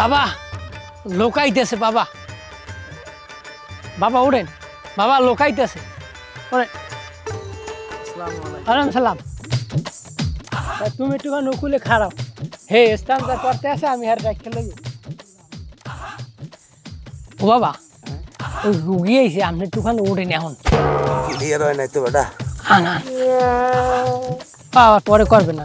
বাবা লোকাইতেছে বাবা, বাবা ওঠেন বাবা, লোকাইতেছে ওঠেন। আলাইকুম সালাম। তুমি একটুখানি নকুলে খারাপ হে স্থান যা করতে আসে আমি আর রাখ খেলে ও বাবা ওই রুগী আইছে আপনি একটুখানি ওঠেন এখন। ক্লিয়ার হয় নাই তো বেটা। হ্যাঁ না বাবা পরে করবেন না।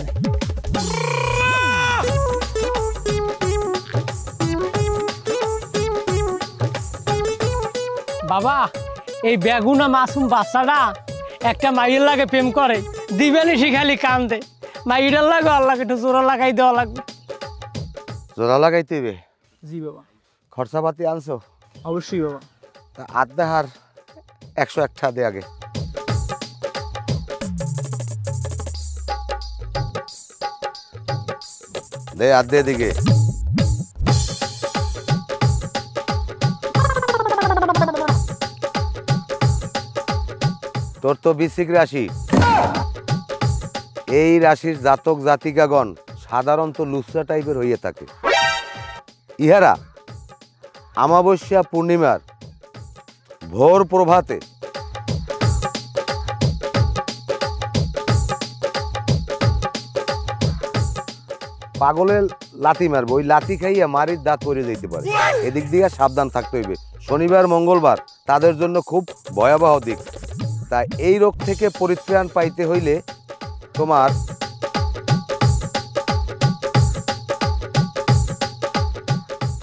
বাবা এই বেগুনা মাসুম বাচ্চাটা একটা মাইয়ের লাগে প্রেম করে, দিবেনি শিখালি কান্দে, মাইয়ের লাগে আল্লাহকে একটু জোড়া লাগাই দেওয়া লাগবে। জোড়া লাগাইতে হবে? জি বাবা। খরচাপাতি আনছো? অবশ্যই বাবা। তা আদাহার 101 টাকা দে আগে। দে আদে দিকে। তোর তো বৃশ্চিক রাশি। এই রাশির জাতক জাতিকাগণ সাধারণত লুচ্চা টাইপের হইয়া থাকে। ইহারা অমাবস্যা পূর্ণিমার ভোর প্রভাতে পাগলের লাথি মারবে, ওই লাথি খাইয়া মারির দাঁত পড়ে যেতে পারে। এদিক দিয়ে সাবধান থাকতে হইবে। শনিবার মঙ্গলবার তাদের জন্য খুব ভয়াবহ দিক। তাই এই রোগ থেকে পরিত্রাণ পাইতে হইলে তোমার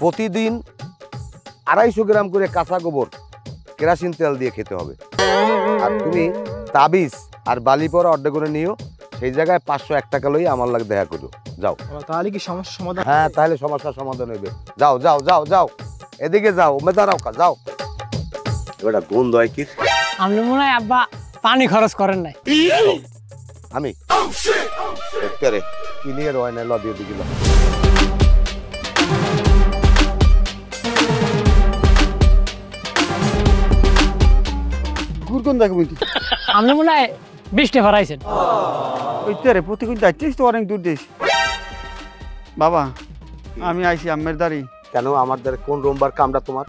প্রতিদিন 250 গ্রাম করে কাঁচা গোবর কেরাসিন তেল দিয়ে খেতে হবে। আর তুমি তাবিজ আর বালি পরা অর্ডার করে নিও, সেই জায়গায় 501 টাকা লই আমার লাগে দেখা করো। যাও। তাহলে কি সমস্যা সমাধান? হ্যাঁ তাহলে সমস্যার সমাধান হইবে। যাও যাও যাও যাও, এদিকে যাও, মেদারাও কা যাও। এটা গন্ধ হয় কি? আপনি মনে হয় আব্বা পানি খরচ করেন নাই। আমি ক্লিয়ার হয় না, লদিয়ে দিকে গুরকন দেখো বুঝি আপনি মনে হয় 20টা ভরাইছেন। ওইটারে প্রতিদিন যাচ্ছিস তো অনেক দূর দেশ। বাবা আমি আইছি আম্মের দাঁড়ি। কেন আমার দ্বারা কোন রোমবার কামড়া তোমার?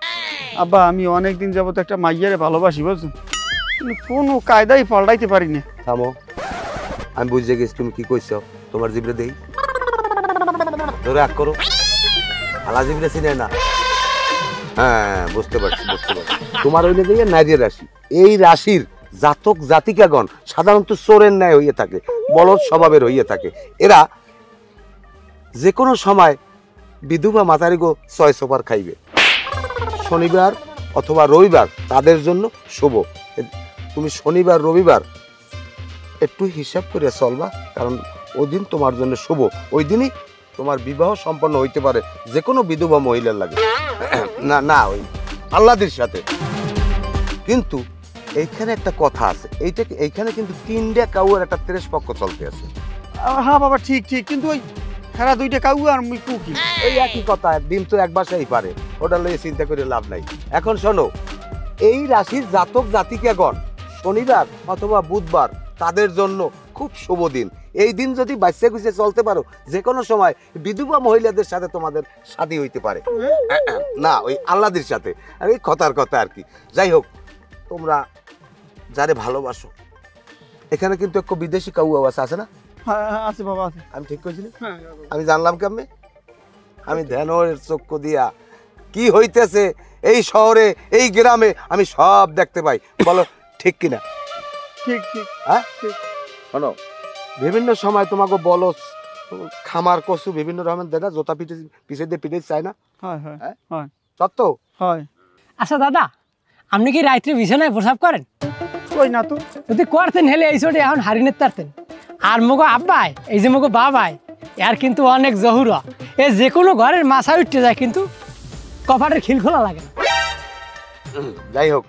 আব্বা আমি অনেক দিন যাবত একটা মাইয়ারে ভালোবাসি বুঝছেন, কিন্তু কোনো কায়দাই পাল্টাইতে পারি না। থামো, আমি বুঝে গেছি তুমি কি কইছো। তোমার জিবরে দেই ধরে আগ করো। আলা জিবরে চিনে না? হ্যাঁ বুঝতে পারছি বুঝতে পারছি। তোমার হইলে দিয়ে নারীর রাশি। এই রাশির জাতক জাতিকাগণ সাধারণত চোরের ন্যায় হইয়া থাকে, বলদ স্বভাবের হইয়া থাকে। এরা যে কোনো সময় বিধবা মাতারিগো 6 সোপার খাইবে। শনিবার অথবা রবিবার তাদের জন্য শুভ। তুমি শনিবার রবিবার একটু হিসাব করে চলবা, কারণ ওই দিন তোমার জন্য শুভ। ওই দিনই তোমার বিবাহ সম্পন্ন হইতে পারে যে কোনো বিধবা মহিলার লাগে। না না ওই আল্লাহদের সাথে। কিন্তু এইখানে একটা কথা আছে, এইখানে কিন্তু 3টা কাউয়ের একটা 30 পক্ষ চলতে আছে। হ্যাঁ বাবা ঠিক ঠিক, কিন্তু ওই খেলা 2টা কাউ আর মুই কুকি এই একই কথা, দিন তো এক বাসাই পারে, ওটা লইয়ে চিন্তা করে লাভ নাই। এখন শোনো, এই রাশির জাতক জাতিকাগণ শনিবার অথবা বুধবার তাদের জন্য খুব শুভ দিন। এই দিন যদি বাচ্চা গুছিয়ে চলতে পারো, যে কোনো সময় বিধবা মহিলাদের সাথে তোমাদের শাদী হইতে পারে। না ওই আল্লাহদের সাথে, আর এই কথার কথা আর কি। যাই হোক, তোমরা যারে ভালোবাসো, এখানে কিন্তু একটু বিদেশি কাউ আছে না? হ্যাঁ আছে বাবা আছে। আমি ঠিক কইছি না? আমি জানলাম কেমনে? আমি ধ্যানের চক্ষু দিয়া কি হইতেছে এই শহরে এই গ্রামে আমি সব দেখতে পাই। বলো ঠিক কিনা? ঠিক ঠিক। হ্যাঁ শোনো, বিভিন্ন সময় তোমাকে বলো খামার কচু বিভিন্ন রকমের দেখা জোতা পিঠে পিছিয়ে দিয়ে পিঠে চায় না? হয় হয় হয় সত্য হয়। আচ্ছা দাদা, আপনি কি রাত্রে বিছানায় প্রসাব করেন? কই না তো। যদি করতেন হেলে এই ছোটে এখন হারিয়ে তারতেন। আর মগো আব্বাই এই যে মগো বাবাই এর কিন্তু অনেক জহুরা, এ যে কোনো ঘরের মাথা উঠতে যায় কিন্তু কপাটের খিল খোলা লাগে না। যাই হোক,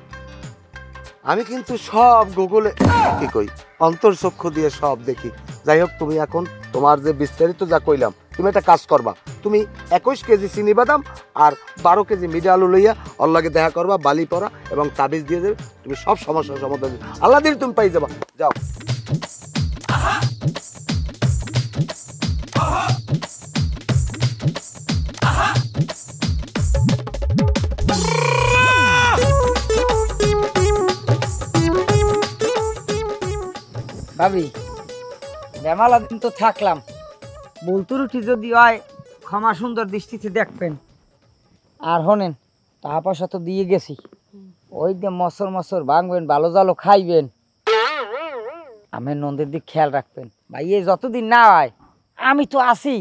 আমি কিন্তু সব গুগলে কি কই অন্তর্চক্ষু দিয়ে সব দেখি। যাই হোক, তুমি এখন তোমার যে বিস্তারিত যা কইলাম, তুমি একটা কাজ করবা। তুমি 21 কেজি চিনি বাদাম আর 12 কেজি মিঠা আলু লইয়া অল্লাহকে দেখা করবা, বালি পরা এবং তাবিজ দিয়ে দেবে। তুমি সব সমস্যার সমাধান আল্লাহ দিন তুমি পাই যাবা। যাও। ভাবি বেমালা দিন তো থাকলাম, বলতুরুটি যদি হয় ক্ষমা সুন্দর দৃষ্টিতে দেখবেন। আর হনেন টাকা পয়সা তো দিয়ে গেছি, ওই যে মসর মসর ভাঙবেন, ভালো জালো খাইবেন, আমের নন্দের দিক খেয়াল রাখবেন। ভাই এই যতদিন না হয় আমি তো আসি,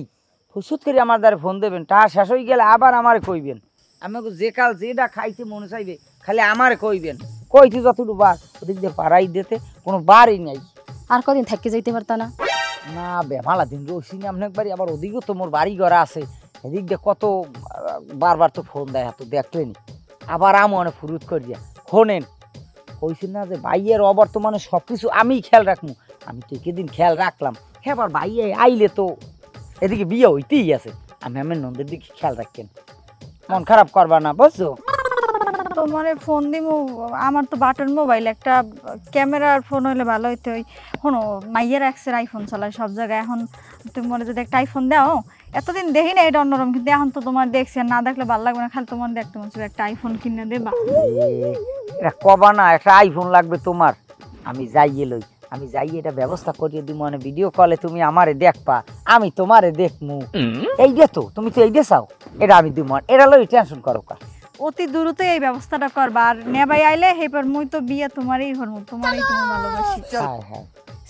ফুসুত করে আমার দ্বারা ফোন দেবেন, টাকা শেষ হয়ে গেলে আবার আমারে কইবেন। আমাকে যে কাল যেটা খাইতে মনে চাইবে খালি আমারে কইবেন। কইতে যতটুকু বার ওদিক দিয়ে পাড়াই দিতে কোনো বারই নাই। আর কদিন থাকতে যাইতে পারতা না? না বেমালা দিন রয়েছি না আপনার বাড়ি, আবার ওদিকেও তো মোর বাড়ি ঘর আছে, এদিক দিয়ে কত বারবার তো ফোন দেয়, তো দেখলেনি আবার আমি অনেক ফুরুত করি দিয়া শোনেন। কইছি না যে ভাইয়ের অবর্তমানে সব কিছু আমি খেয়াল রাখবো, আমি তো একেদিন খেয়াল রাখলাম, হ্যাঁ আবার ভাইয়ে আইলে তো এদিকে বিয়ে হইতেই আছে, আমি আমার নন্দের দিকে খেয়াল রাখেন, মন খারাপ করবা না বুঝছো। তোমারে ফোন দিমু, আমার তো বাটন মোবাইল, একটা ক্যামেরার ফোন হইলে ভালো হইতো। ওই শোনো মাইয়ের এক্সের আইফোন চালায় সব জায়গায়, এখন তুমি মনে যদি একটা আইফোন দাও, এতদিন দেখি না এটা অন্যরকম, কিন্তু এখন তো তোমার দেখছি, আর না দেখলে ভালো লাগবে না, খালি তোমার দেখতে মনে হচ্ছে একটা আইফোন কিনে দেবা। এটা কবা না একটা আইফোন লাগবে তোমার, আমি যাইয়ে লই, আমি যাই এটা ব্যবস্থা করিয়ে দিব, মানে ভিডিও কলে তুমি আমারে দেখবা, আমি তোমারে দেখমু। এই যে তো তুমি তো এই যে চাও, এটা আমি দিব, এটা লই টেনশন করো কা। অতি দ্রুত এই ব্যবস্থাটা করবা, আর নেবাই আইলে হেপার মুই তো বিয়ে তোমারই হরমু, তোমারই তুমি ভালোবাসি। হ্যাঁ হ্যাঁ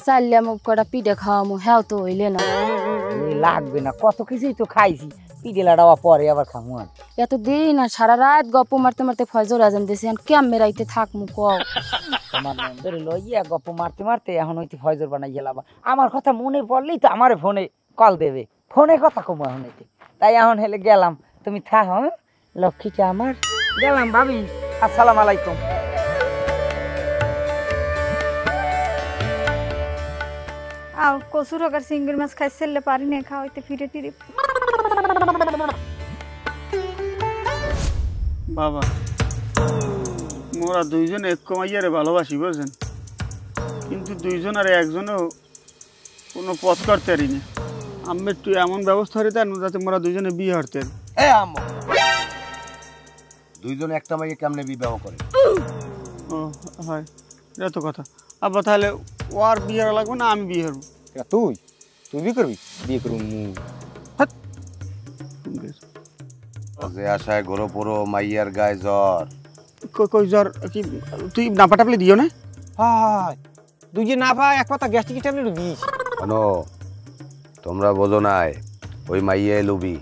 চাইলে মুখ কটা পিঠে খাওয়ামু, হ্যাঁ তো হইলে না। লাগবে না, কত কিছুই তো খাইছি, পিঠে লাড়াওয়া পরে আবার খামু। আর এত দিন আর সারা রাত গপ্প মারতে মারতে ফজর আজান দিয়েছি, এখন কেমনে রাইতে থাকমু কও। তোমার নন্দরে লইয়া গপ্প মারতে মারতে এখন হইতে ফয়জর বানাই গেলাম। আমার কথা মনে পড়লেই তো আমার ফোনে কল দেবে, ফোনে কথা কমু এখন হইতে, তাই এখন হেলে গেলাম, তুমি থাক। হ্যাঁ লক্ষ্মীটা আমার, গেলাম ভাবি, আসসালামু আলাইকুম। আর কচুর হোক আর চিংড়ি মাছ খাই সেললে পারি না, খাওয়াইতে ফিরে ফিরে। বাবা মোরা দুইজন এক কমাইয়ারে ভালোবাসি বুঝছেন, কিন্তু দুইজন আর একজনেও কোনো পথ করতে পারি না। আমি একটু এমন ব্যবস্থা হইতে যাতে মোরা দুইজনে বিয়ে হরতেন। দুইজন একটা মাইকে কেমনে বিবাহ করে? ও হয়, এটা তো কথা। আব্বা তাহলে ও আর বিয়ে লাগবে না, আমি বিয়ে হরবো। তুই তুই বিয়ে করবি? বিয়ে করবো যে আশায় ঘোরো পড়ো মাইয়ার গায়ে জ্বর। কই জ্বর কি তুই না পাঠাবলে দিও না? হয় তুই যে না পাই এক পাতা গ্যাস্ট্রিক ট্যাবলেট দিস। শোনো তোমরা বোঝো নাই, ওই মাইয়ায় লুবি,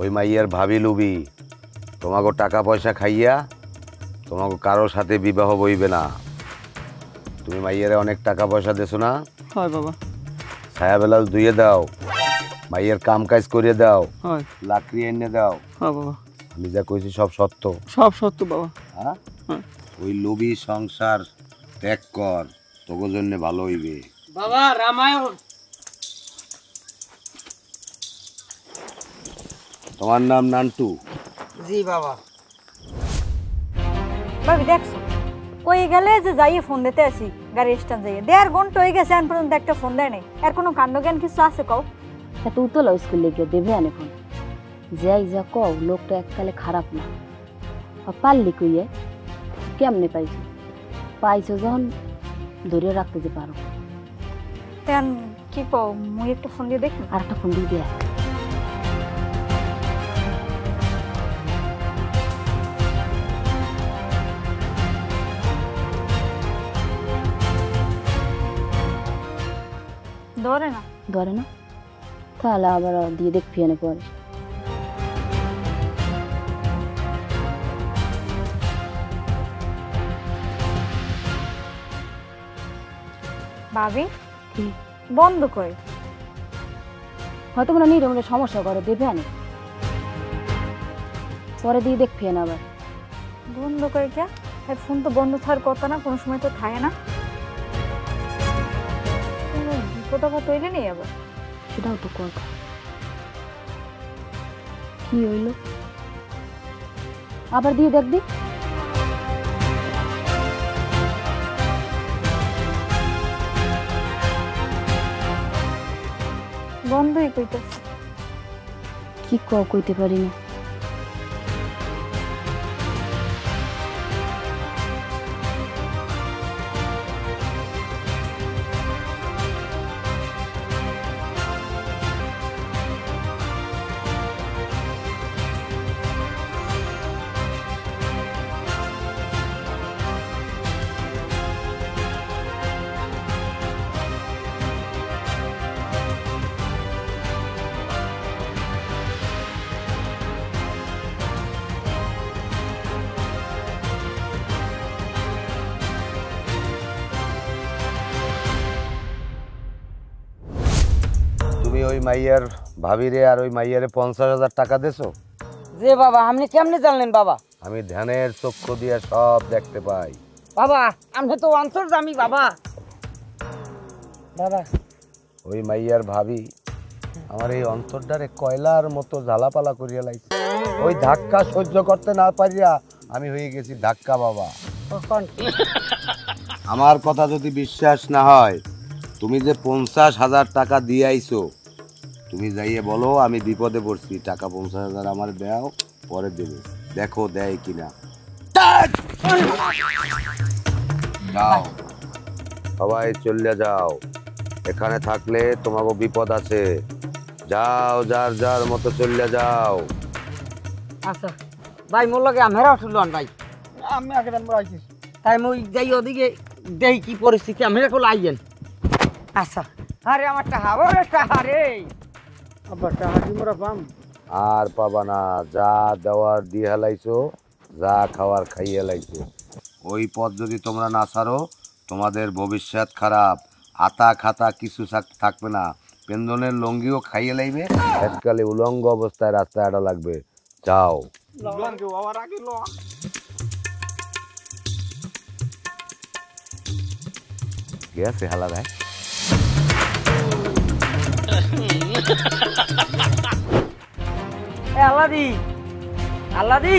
ওই মাইয়ার ভাবি লুবি, তোমাকে টাকা পয়সা খাইয়া তোমাকে কারোর সাথে বিবাহ বইবে না। তুমি মাইয়ারে অনেক টাকা পয়সা দেছো না? হয় বাবা। ছায়া বেলাল ধুয়ে দাও, মাইয়ের কাম কাজ করিয়ে দাও, হয় লাকড়ি এনে দাও। হ্যাঁ বাবা, আমি যা কইছি সব সত্য। সব সত্য বাবা। হ্যাঁ ওই লোভী সংসার ত্যাগ কর, তোর জন্য ভালো হইবে। বাবা রামায়ণ। তোমার নাম নান্টু? জি বাবা। ভাবি দেখছো কই গেলে যে যাইয়ে ফোন দিতে আসি, গাড়ি স্ট্যান্ড যাইয়ে 1.5 ঘন্টা হয়ে গেছে, এখন পর্যন্ত একটা ফোন দেয় নাই। আর কোনো কাণ্ড জ্ঞান কিছু আছে কও? তুই তো লো স্কুলে গিয়ে দেবে আনে ফোন, যাই যা কও লোকটা এককালে খারাপ না। পারলি কইয়ে কেমনে পাইছো? পাইছো যখন ধরে রাখতে যে পারো। তেন কি কও, মুই একটা ফোন দিয়ে দেখি। আর একটা ফোন দিয়ে দেয়। ধরে না? ধরে না, তাহলে আবার দিয়ে দেখবি এনে পরে। ভাবি বন্ধ করে হয়তো কোনো নিরমরে সমস্যা করে, দেবে আনে পরে দিয়ে দেখবি না। আবার বন্ধ করে কে? ফোন তো বন্ধ থাকার কথা না, কোনো সময় তো থাকে না। বিপদ আপদ হইলে নেই আবার। সেটাও তো কথা। কি হইল আবার দিয়ে দেখবি। বন্ধই কইতেছে। কি কইতে পারি না। তুমি ওই মাইয়ার ভাবিরে আর ওই মাইয়ারে 50,000 টাকা দেছো? যে বাবা আপনি কেমনে জানলেন বাবা? আমি ধ্যানের চক্ষু দিয়ে সব দেখতে পাই বাবা আপনি তো অন্তর্যামী বাবা। বাবা ওই মাইয়ার ভাবি আমার এই অন্তরটারে কয়লার মতো ঝালাপালা করিয়া লাইছে। ওই ধাক্কা সহ্য করতে না পারিয়া আমি হয়ে গেছি ধাক্কা বাবা। আমার কথা যদি বিশ্বাস না হয়, তুমি যে 50,000 টাকা দিয়ে আইছো, তুমি যাইয়ে বলো আমি বিপদে পড়ছি, টাকা 50,000 আমার দাও, পরে দেবে, দেখো দেয় কিনা। যাও সবাই চলে যাও, এখানে থাকলে তোমাকে বিপদ আছে। যাও, যার যার মতো চলে যাও। আচ্ছা ভাই মোর লগে আমেরা উঠলন ভাই, আমি আগে দিন আইছি। তাই মই যাই ওদিকে দেই কি পরিস্থিতি আমেরা কোল আইয়েন। আচ্ছা আরে আমার টাহা ওরে টাহা রে। আব্বা টাকা কি মোরা পাম? আর পাবা না, যা দেওয়ার দিয়ে হেলাইছো, যা খাওয়ার খাইয়ে হেলাইছো। ওই পথ যদি তোমরা না ছাড়ো, তোমাদের ভবিষ্যৎ খারাপ। আতা খাতা কিছু থাকবে না, পেন্দনের লঙ্গিও খাইয়ে লাইবে, আজকালে উলঙ্গ অবস্থায় রাস্তায় আড়া লাগবে। যাও। গেছে হালা ভাই। আল্লাদি আল্লাদি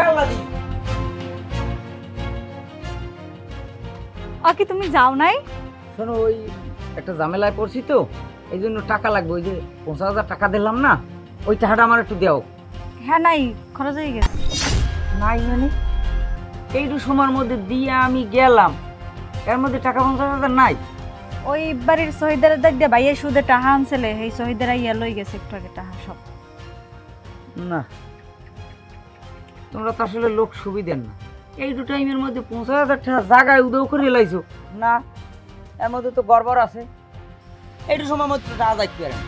আল্লাদি আকি তুমি যাও নাই? শোনো ওই একটা ঝামেলায় পড়ছি তো, এই জন্য টাকা লাগবে। ওই যে 50,000 টাকা দিলাম না, ওই টাকাটা আমার একটু দাও। হ্যাঁ নাই, খরচ হয়ে গেছে। নাই মানে এইটু সময়ের মধ্যে দিয়ে আমি গেলাম, এর মধ্যে টাকা 50,000 নাই। ওই বাড়ির শহীদের দেখ দিয়ে ভাইয়ের সুদে টাহা আনছিলে, এই শহীদের ইয়া লই গেছে একটু আগে টাহা সব। না তোমরা তো আসলে লোক সুবিধের না, এইটু টাইমের মধ্যে 50,000 টাকা জায়গায় উদয় করে লাইছো না, এর মধ্যে তো গড়বড় আছে। এইটু সময় মধ্যে টাকা যাইতে পারে না।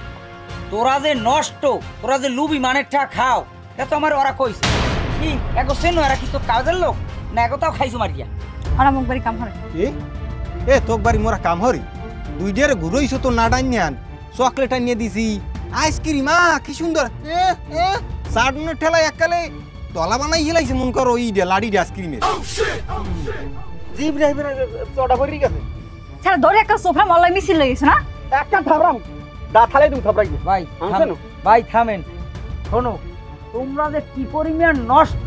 তোরা যে নষ্ট, তোরা যে লুবি মানের টাকা খাও, এটা তো আমার ওরা কইছে কি এগো সেনো, এরা কি তোর কাজের লোক না, এগো তাও খাইছো মারিয়া। আর আমুক বাড়ি কাম করে এ তোক বাড়ি মোরা কাম হরি দুই ডেরে ঘুরইছো তো না ডাইনিয়ান, চকলেট আনিয়ে দিছি, আইসক্রিম কি সুন্দর। চাটনের ঠেলা এককালে তলা বানাই হেলাইছে মন করো ই ডে লাড়ি আইসক্রিমের জিব রাইবে চড়া ভরি গেছে। ছাড়া ধরে একটা সোফা মলাই মিছিল লই গেছে না, একটা থাবরাম দা থালে তুমি থাবরাই ভাই আনছেন? ভাই থামেন, শোনো তোমরা যে কি পরিমাণ নষ্ট।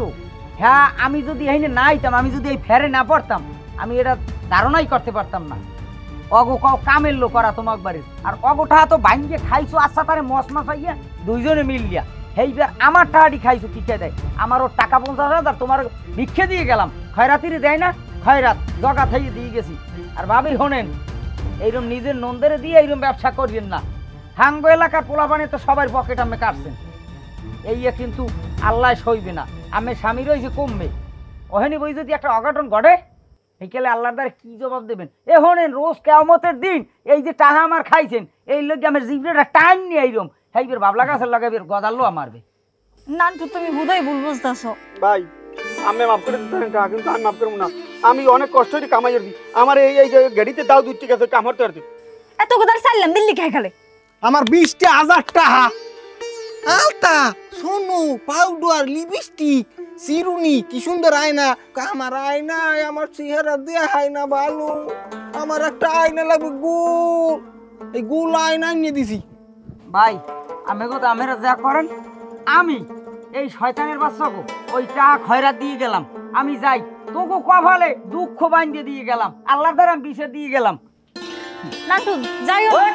হ্যাঁ আমি যদি এইনে না আইতাম, আমি যদি এই ফেরে না পড়তাম, আমি এটা ধারণাই করতে পারতাম না। অগো কামের লোক করা তোমাক বাড়ির, আর অগোটা তো ভাঙ্গে খাইছো। আচ্ছা তারে মশ মাছাইয়া দুইজনে মিলিয়া সেইবার আমার টাকাটি খাইছো, কিটা দেয় আমারও টাকা 50,000, তোমার ভিক্ষে দিয়ে গেলাম, খয়রাতিরে দেয় না, খয়রাত জগা থাইয়ে দিয়ে গেছি। আর ভাবি শোনেন, এইরকম নিজের নন্দেরে দিয়ে এইরকম ব্যবসা করিয়েন না। হাঙ্গো এলাকার পোলাপানে তো সবার পকেট আমি কাটছেন, এই কিন্তু আল্লাহ সইবে না। আমি স্বামীর ওই যে কমবে ওখানে বই যদি একটা অঘটন ঘটে, এইকালে আল্লাহর দ্বারা কি জবাব দেবেন? এ হনেন রোজ কিয়ামতের দিন এই যে টাহা আমার খাইছেন, এই লোক আমার জিভটা টাইম নিয়ে এইরকম সেইবার বাবলা গাছের লাগাবের গদাল্লো আমারবে। নান্টু তুমি বোধহয় ভুল বুঝতেছো। ভাই আমি মাফ করে দিতে টাকা, কিন্তু আমি মাফ করবো না। আমি অনেক কষ্ট হয়ে কামাই করছি, আমার এই এই গাড়িতে দাও 2 টাকা কামড় তো আর এত কথা চাইলাম দিল্লি খাই খালে আমার 20,000 টাকা আলতা সোনু পাউডার লিপস্টিক চিরুনি কি সুন্দর আয়না। আমার আয়না আমার চেহারা দেয়া হয় না ভালো, আমার একটা আয়না লাগবে গোল, এই গোল আয়না নিয়ে দিছি। ভাই আমি গো আমেরা যা করেন, আমি এই শয়তানের বাচ্চা গো ওই টাকা খয়রাত দিয়ে গেলাম। আমি যাই তোকে কভালে দুঃখ বাঁধিয়ে দিয়ে গেলাম, আল্লাহর দ্বারা আমি বিষে দিয়ে গেলাম। নান্টু যাই হোক,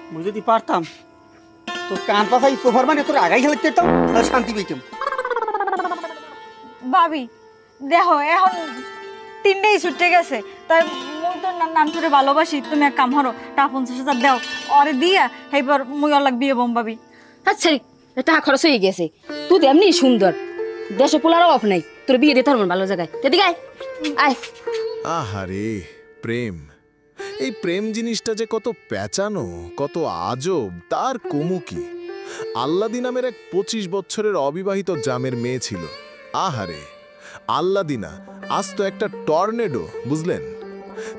আমি যদি পারতাম তো কান পাশাই সোফার মানে তোর আগাই খেলতে যেতাম, তাহলে শান্তি পেতাম। ভাবি দেখো এখন 3টাই ছুটে গেছে, তাই মুই তো নান্টুরে ভালোবাসি। তুমি এক কাম করো, টাকা 50,000 দাও ওরে দিয়া, এইবার মুই অলাক বিয়ে বম ভাবি। আচ্ছা টাকা খরচ হয়ে গেছে, তুই তো এমনি সুন্দর, দেশে পোলার অভাব নাই, তোর বিয়ে দিতে পারবো ভালো জায়গায়, এদিকে আয় আয়। আহারে প্রেম, এই প্রেম জিনিসটা যে কত প্যাঁচানো, কত আজব, তার কমুকি। আল্লাদি নামের এক 25 বছরের অবিবাহিত জামের মেয়ে ছিল। আহারে আল্লাদিনা আজ তো একটা টর্নেডো, বুঝলেন?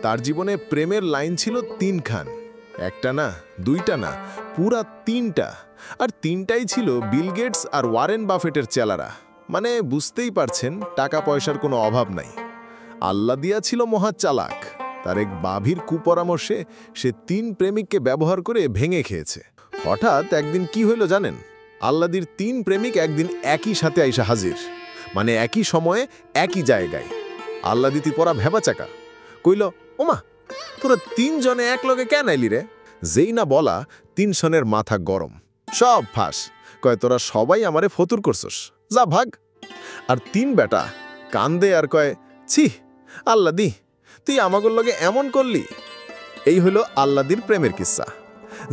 তার জীবনে প্রেমের লাইন ছিল 3 খান, একটা না, দুইটা না, পুরা 3টা। আর 3টাই ছিল বিল গেটস আর ওয়ারেন বাফেটের চেলারা। মানে বুঝতেই পারছেন, টাকা পয়সার কোনো অভাব নাই। আল্লাদিয়া ছিল মহা চালাক। তার এক বাভির কুপরামর্শে সে 3 প্রেমিককে ব্যবহার করে ভেঙে খেয়েছে। হঠাৎ একদিন কি হইল জানেন? আল্লাদির 3 প্রেমিক একদিন একই সাথে আইসা হাজির, মানে একই সময়ে একই জায়গায়। আল্লাদিতি পরা ভেবাচাকা, কইল, ওমা তোরা 3 জনে এক লগে কেন আইলি রে? যেই না বলা 3 জনের মাথা গরম, সব ফাঁস। কয়, তোরা সবাই আমারে ফতুর করছস, যা ভাগ। আর 3 বেটা কান্দে আর কয়, ছি আল্লাদি, তুই আমাগোর লগে এমন করলি। এই হলো আল্লাদির প্রেমের কিস্সা।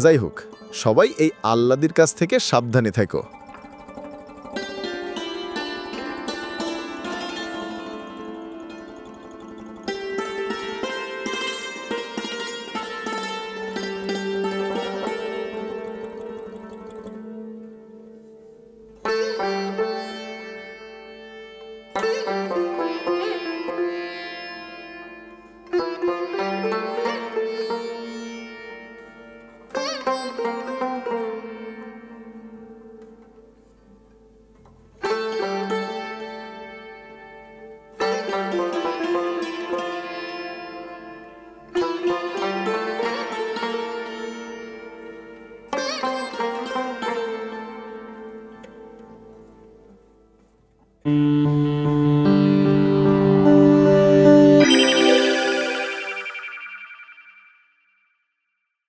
যাই হোক, সবাই এই আল্লাদির কাছ থেকে সাবধানে থেকো।